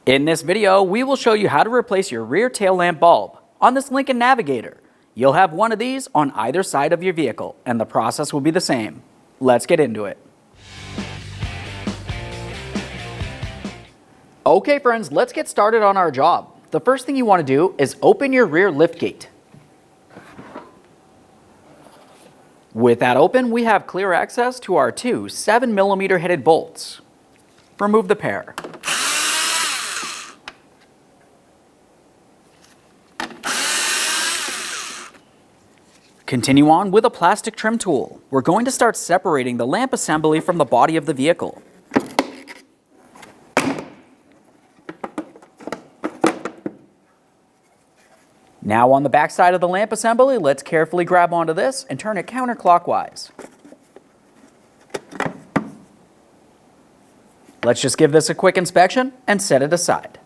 In this video, we will show you how to replace your rear tail lamp bulb on this Lincoln Navigator. You'll have one of these on either side of your vehicle, and the process will be the same. Let's get into it. Okay friends, let's get started on our job. The first thing you want to do is open your rear lift gate. With that open, we have clear access to our two 7mm headed bolts. Remove the pair. Continue on with a plastic trim tool. We're going to start separating the lamp assembly from the body of the vehicle. Now on the back side of the lamp assembly, let's carefully grab onto this and turn it counterclockwise. Let's just give this a quick inspection and set it aside.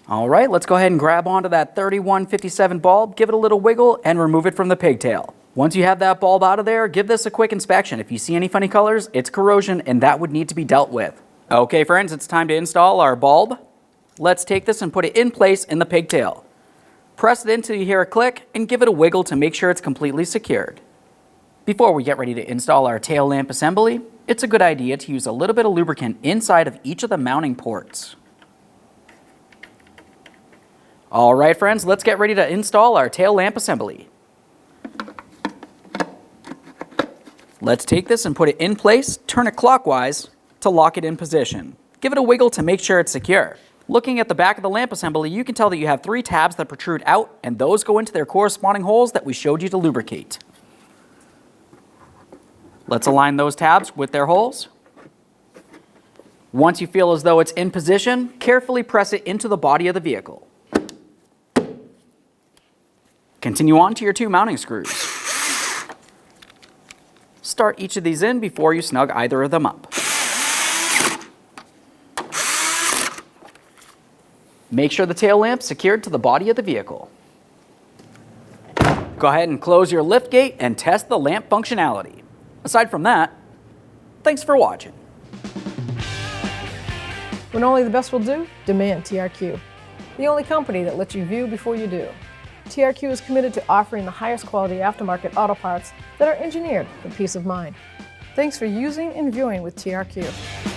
All right, let's go ahead and grab onto that 3157 bulb, give it a little wiggle, and remove it from the pigtail. Once you have that bulb out of there, give this a quick inspection. If you see any funny colors, it's corrosion, and that would need to be dealt with. Okay, friends, it's time to install our bulb. Let's take this and put it in place in the pigtail. Press it in until you hear a click, and give it a wiggle to make sure it's completely secured. Before we get ready to install our tail lamp assembly, it's a good idea to use a little bit of lubricant inside of each of the mounting ports. All right, friends, let's get ready to install our tail lamp assembly. Let's take this and put it in place, turn it clockwise to lock it in position. Give it a wiggle to make sure it's secure. Looking at the back of the lamp assembly, you can tell that you have 3 tabs that protrude out, and those go into their corresponding holes that we showed you to lubricate. Let's align those tabs with their holes. Once you feel as though it's in position, carefully press it into the body of the vehicle. Continue on to your 2 mounting screws. Start each of these in before you snug either of them up. Make sure the tail lamp's secured to the body of the vehicle. Go ahead and close your lift gate and test the lamp functionality. Aside from that, thanks for watching. When only the best will do, demand TRQ. The only company that lets you view before you do. TRQ is committed to offering the highest quality aftermarket auto parts that are engineered for peace of mind. Thanks for using and viewing with TRQ.